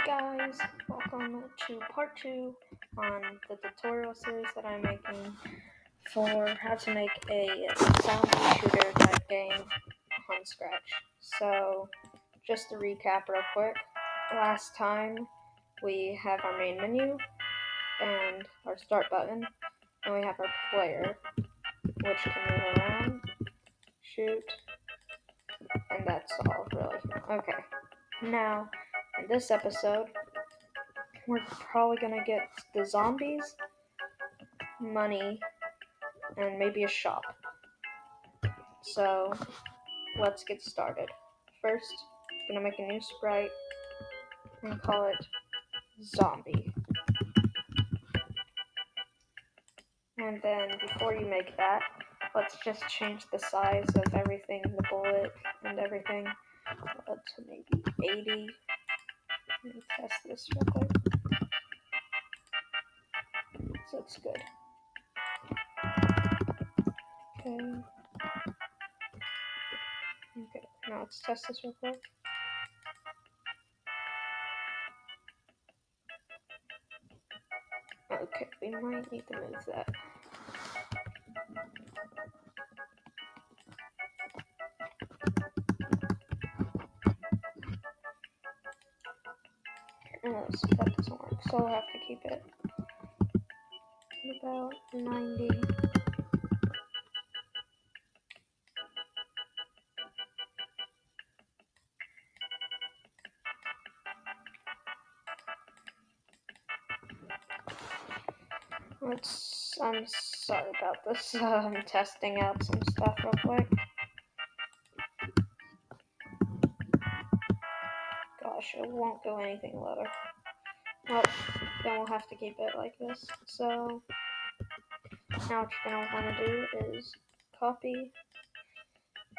guys, welcome to part 2 on the tutorial series that I'm making for how to make a zombie shooter type game on Scratch. So, just to recap real quick, last time we have our main menu and our start button, and we have our player, which can move around, shoot, and that's all really. Okay, now in this episode, we're probably gonna get the zombies, money, and maybe a shop. So let's get started. First, I'm gonna make a new sprite and call it zombie. And then before you make that, let's just change the size of everything, the bullet and everything, to maybe 80. Let me test this real quick. So it's good. Okay. Now let's test this real quick. Okay, we might need to move that. So that doesn't work, so I'll have to keep it about 90. I'm sorry about this. I'm testing out some stuff real quick. Gosh, it won't go anything lower. Well, then we'll have to keep it like this. So now what you're gonna want to do is copy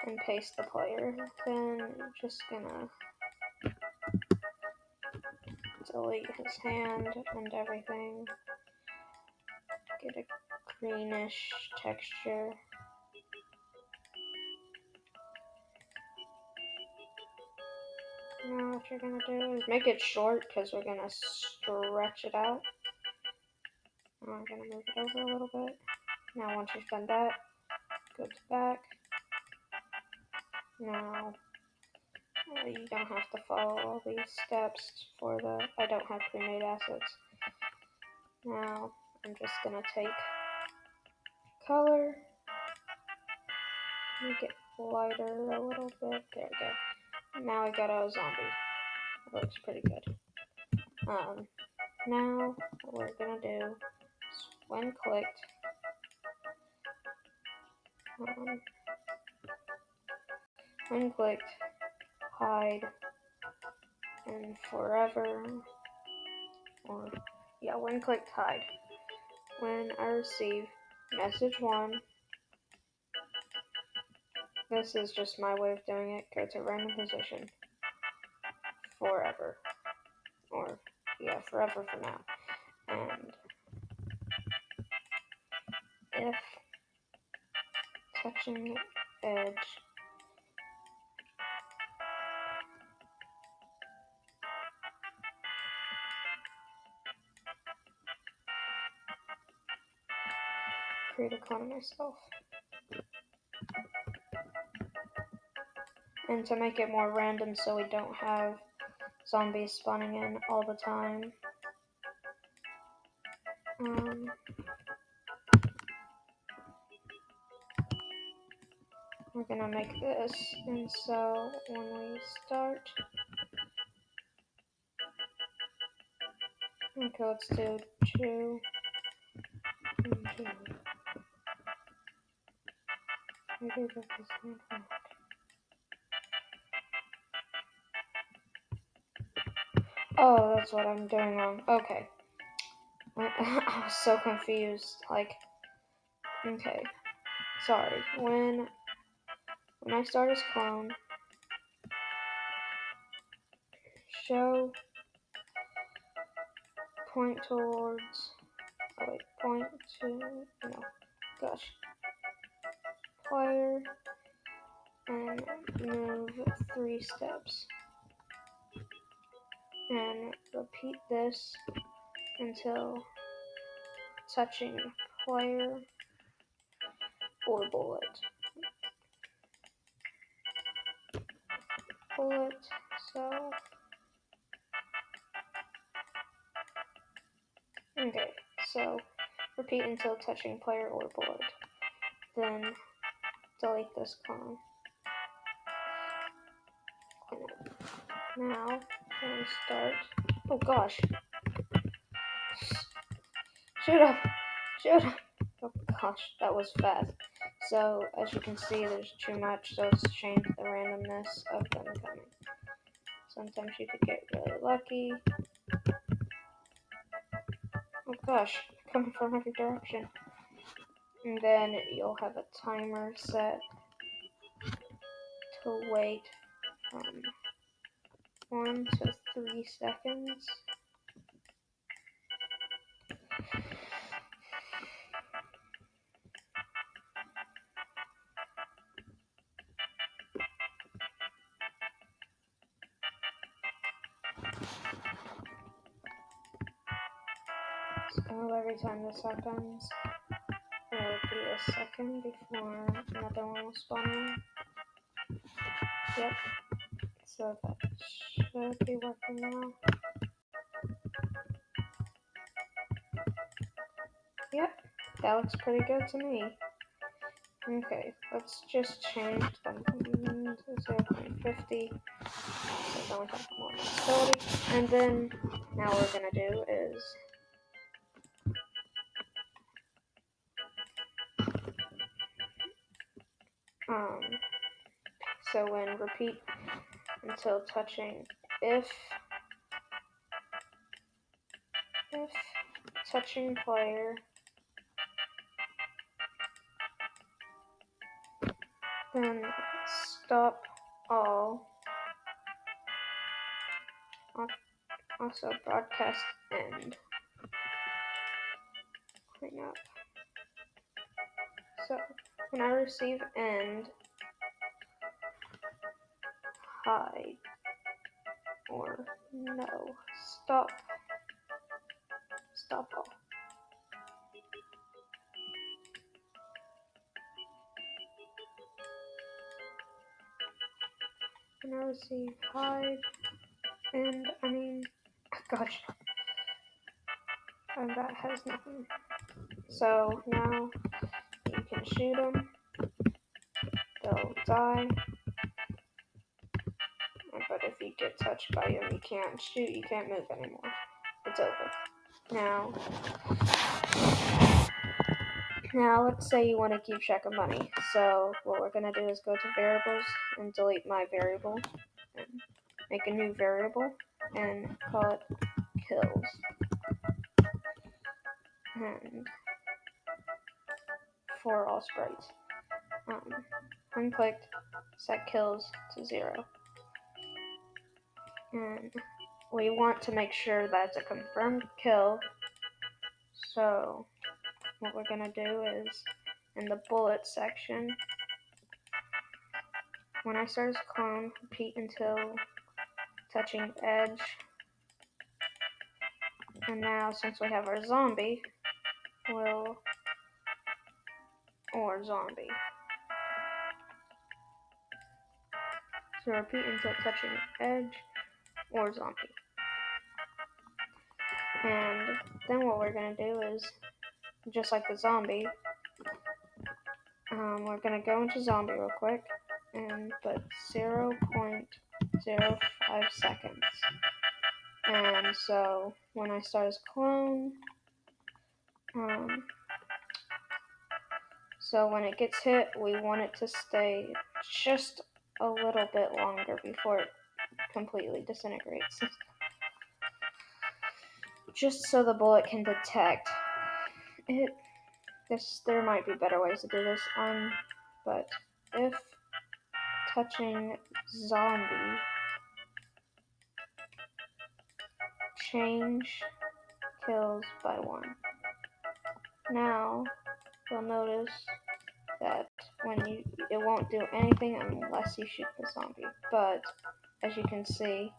and paste the player. Then you're just gonna delete his hand and everything. Get a greenish texture. Now what you're gonna do is make it short because we're gonna stretch it out. Now I'm gonna move it over a little bit. Now once you've done that, go to back. Now you don't have to follow all these steps for I don't have pre-made assets. Now I'm just gonna take color, make it lighter a little bit. There we go. Now I got a zombie. It looks pretty good. Now what we're gonna do is when clicked, hide and forever, or yeah, when clicked hide. When I receive message 1, this is just my way of doing it, go to random position, forever, or yeah, forever for now. And if touching edge create a clone of myself. And to make it more random so we don't have zombies spawning in all the time, we're gonna make this, and so when we start, okay, let's do 2 and 2. Maybe this is not. Oh, that's what I'm doing wrong. Okay. I was so confused. Like, okay. Sorry. When I start as clone, show, point towards, point to, no, gosh, player, and move 3 steps. and repeat this until touching player or bullet. So okay, so repeat until touching player or bullet. Then delete this clone. Now, when we start, oh gosh, shoot up, shoot up. Oh gosh, that was fast. So as you can see, there's too much, so let's change the randomness of them coming. Sometimes you could get really lucky. Oh gosh, coming from every direction. And then you'll have a timer set to wait from 1 to 3 seconds. So every time this happens, it will be a second before another one will spawn in. Yep. So that should be working now. Yep, that looks pretty good to me. Okay, let's just change them to 0.50 so then we have more stability. And then now what we're gonna do is so when repeat until touching if touching player then stop all, also broadcast end. Hang up. So when I receive end, hide or no, stop all. When I receive hide and gosh, and that has nothing. So now you can shoot them, they'll die. But if you get touched by them, you can't shoot, you can't move anymore. It's over. Now let's say you want to keep track of money. So what we're going to do is go to variables and delete my variable and make a new variable and call it kills. And for all sprites. Unclicked, set kills to 0. And we want to make sure that it's a confirmed kill. So what we're going to do is in the bullet section, when I start as clone, repeat until touching edge. And now since we have our zombie, or zombie. So repeat until touching edge or zombie. And then what we're going to do is, just like the zombie, we're going to go into zombie real quick and put 0.05 seconds. And so when I start as clone, so when it gets hit, we want it to stay just a little bit longer before it completely disintegrates. Just so the bullet can detect it. There might be better ways to do this, but if touching zombie, change kills by 1. Now you'll notice that it won't do anything unless you shoot the zombie. But as you can see,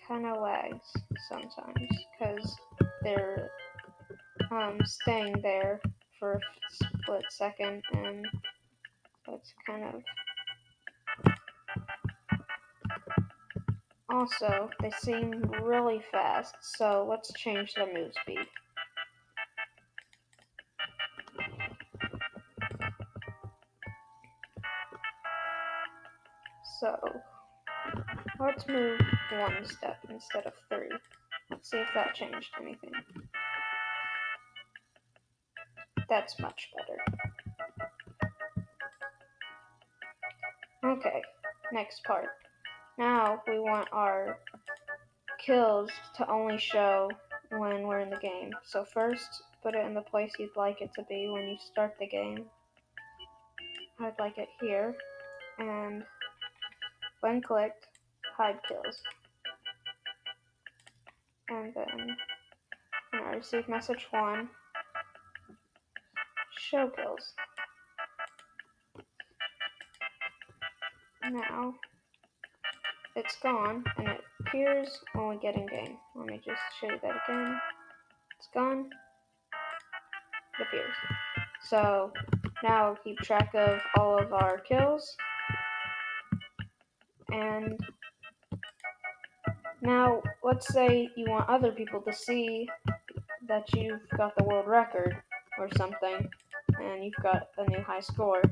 kind of lags sometimes because they're staying there for a split second, and that's kind of. Also, they seem really fast, so let's change the move speed. So, let's move one step instead of 3. Let's see if that changed anything. That's much better. Okay, next part. Now we want our kills to only show when we're in the game. So first, put it in the place you'd like it to be when you start the game. I'd like it here, and when clicked, hide kills. And then when I receive message 1, show kills. Now it's gone, and it appears when we get in game. Let me just show you that again. It's gone. It appears. So now we'll keep track of all of our kills. And now let's say you want other people to see that you've got the world record or something, and you've got a new high score.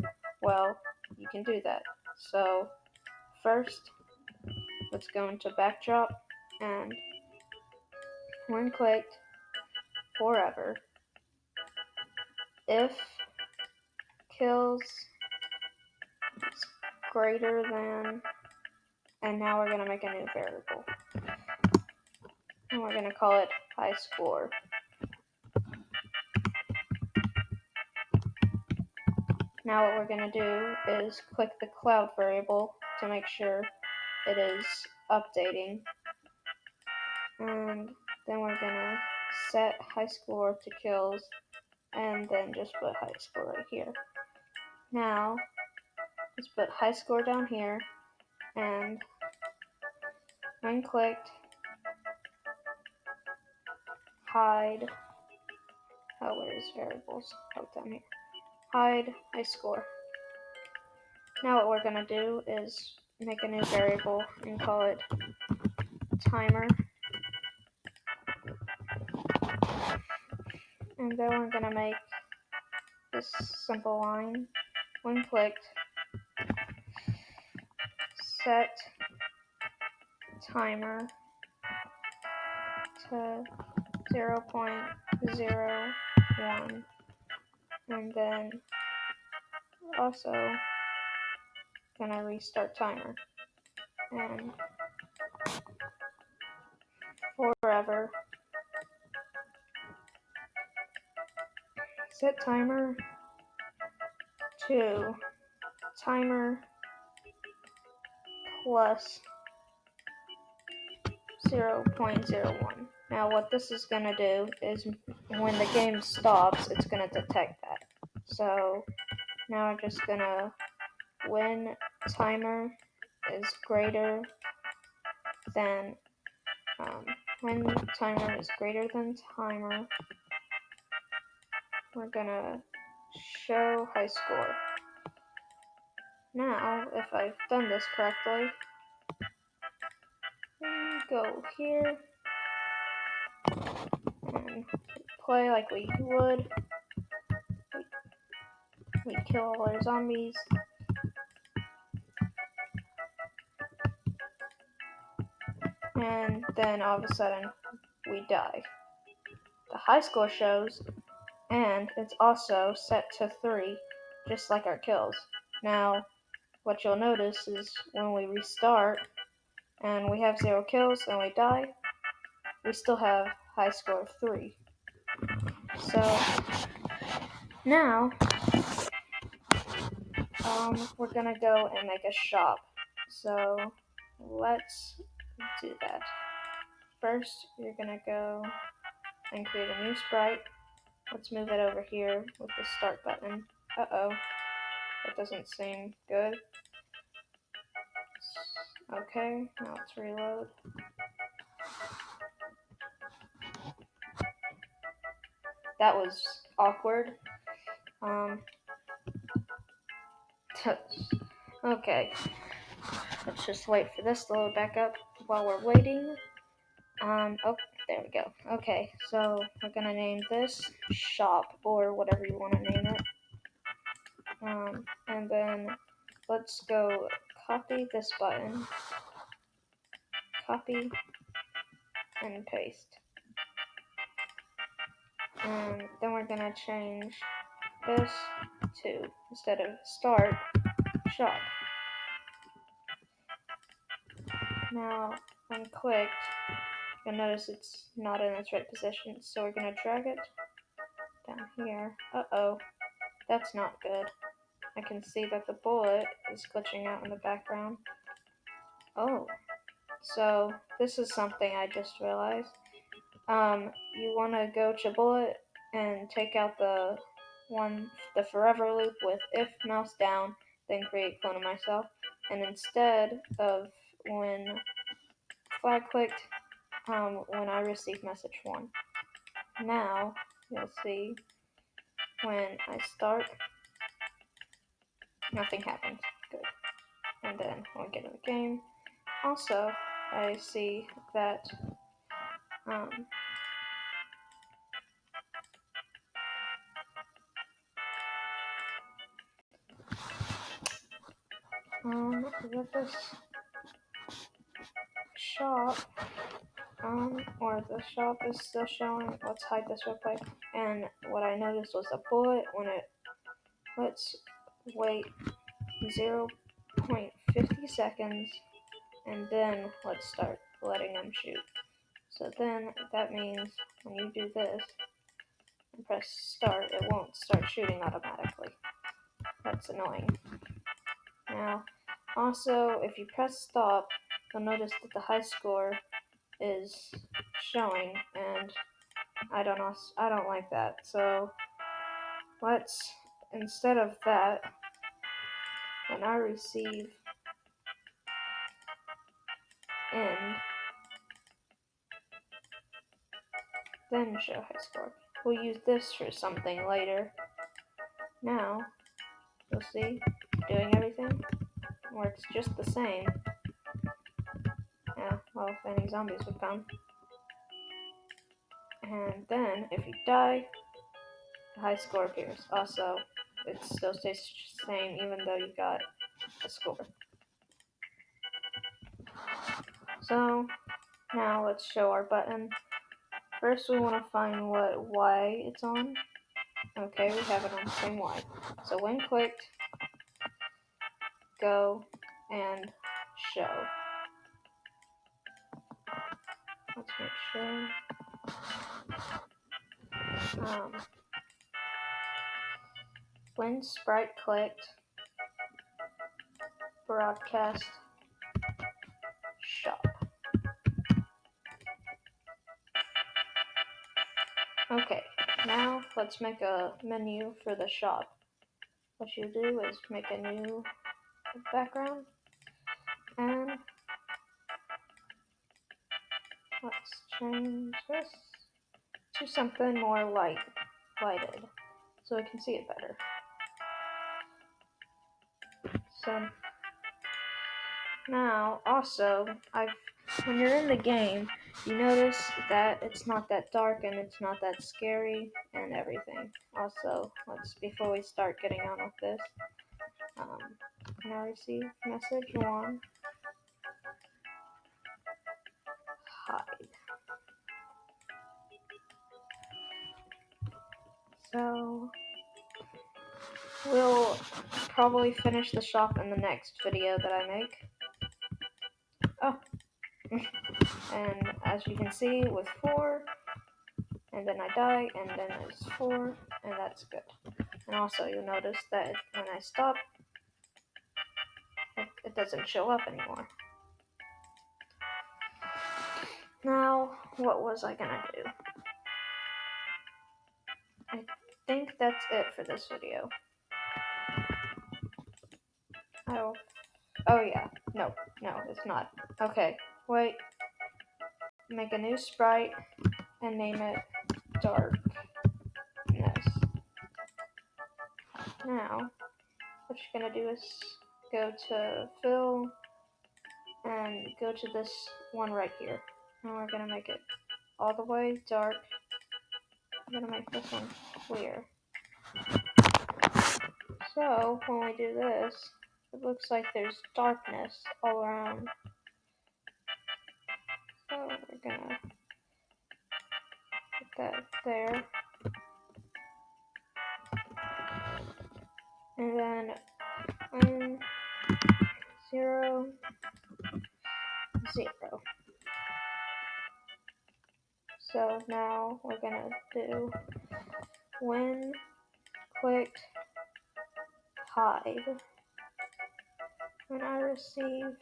Well, you can do that. So first, let's go into backdrop, and when clicked, forever, if kills is greater than, and now we're going to make a new variable, and we're going to call it high score. Now what we're going to do is click the cloud variable to make sure it is updating, and then we're going to set high score to kills, and then just put high score right here. Now let's put high score down here, and when clicked, hide, where's variables? Oh, down here. Hide high score. Now what we're going to do is make a new variable and call it timer. And then we're going to make this simple line. When clicked, set timer to 0.01, and then also gonna restart timer, and forever, set timer to timer plus 0.01. Now what this is going to do is when the game stops, it's going to detect that. So now I'm just going to, when timer is greater than, timer, we're going to show high score. Now, if I've done this correctly, go here and play like we would. We kill all our zombies. And then all of a sudden, we die. The high score shows, and it's also set to 3, just like our kills. Now, what you'll notice is when we restart, and we have 0 kills, and we die, we still have high score of 3. So, now, we're gonna go and make a shop. So, let's do that. First, you're gonna go and create a new sprite. Let's move it over here with the start button. Uh-oh, that doesn't seem good. Okay, now let's reload. that was awkward. Okay, let's just wait for this to load back up while we're waiting. Oh, there we go. Okay, so we're gonna name this shop or whatever you want to name it. And then let's go copy this button, copy and paste. And then we're gonna change this to, instead of start, shop. Now, when clicked, you'll notice it's not in its right position, so we're gonna drag it down here. Uh-oh, that's not good. I can see that the bullet is glitching out in the background. Oh, so this is something I just realized. You want to go to bullet and take out the forever loop with if mouse down, then create clone of myself. And instead of when flag clicked, when I receive message 1. Now, you'll see when I start, nothing happens. Good. And then when we get in the game, also, I see that that this shop, or the shop is still showing. Let's hide this real quick. And what I noticed was a bullet when it, let's wait 0.50 seconds, and then let's start letting them shoot. So then that means when you do this and press start, it won't start shooting automatically. That's annoying. Now, also, if you press stop, you'll notice that the high score is showing, and I don't like that. So let's, instead of that, when I receive end, then show high score. We'll use this for something later. Now, you'll see, doing everything works just the same. Yeah, well, if any zombies would come. And then, if you die, the high score appears. Also, it still stays the same even though you got a score. So, now let's show our button. First, we want to find what Y it's on. Okay, we have it on the same Y. So when clicked, go and show. Let's make sure. When sprite clicked, broadcast shop. Okay, now let's make a menu for the shop. What you do is make a new background, and let's change this to something more lighted so we can see it better. So now also, when you're in the game, you notice that it's not that dark and it's not that scary and everything. Also, before we start getting on with this, can I receive message 1? Hide. So we'll probably finish the shop in the next video that I make. Oh, and as you can see, with 4, and then I die, and then it's 4, and that's good. And also, you'll notice that when I stop, it doesn't show up anymore. Now, what was I gonna do? I think that's it for this video. Oh yeah, no, it's not. Okay, wait. Make a new sprite and name it Dark Now, what you're going to do is go to fill and go to this one right here. And we're going to make it all the way dark. I'm going to make this one clear. So, when we do this, it looks like there's darkness all around. So, we're going to put that there. And then 1, 0, 0. So now we're gonna do when clicked hide. When I receive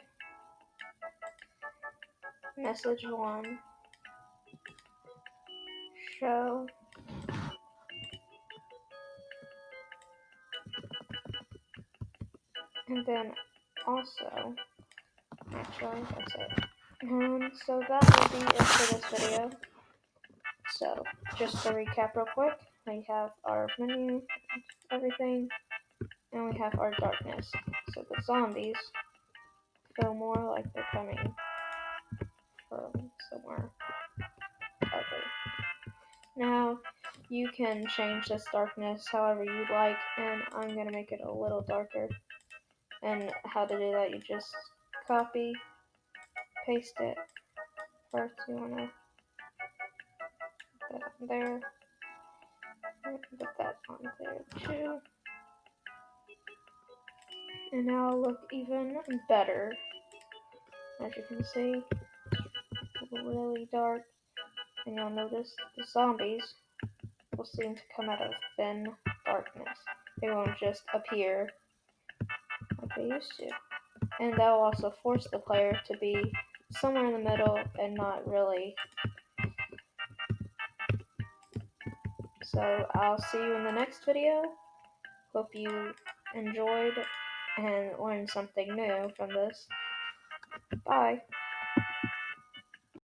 message 1, show and then also actually that's it. So that will be it for this video. So just to recap real quick, we have our menu, everything, and we have our darkness. So the zombies feel more like they're coming from somewhere ugly. Now you can change this darkness however you like, and I'm going to make it a little darker. And how to do that, you just copy, paste it. First you want to put that on there, put that on there too. And now it'll look even better. As you can see, really dark. And you'll notice the zombies will seem to come out of thin darkness. They won't just appear like they used to. And that will also force the player to be somewhere in the middle and not really. So I'll see you in the next video. Hope you enjoyed and learned something new from this. Bye.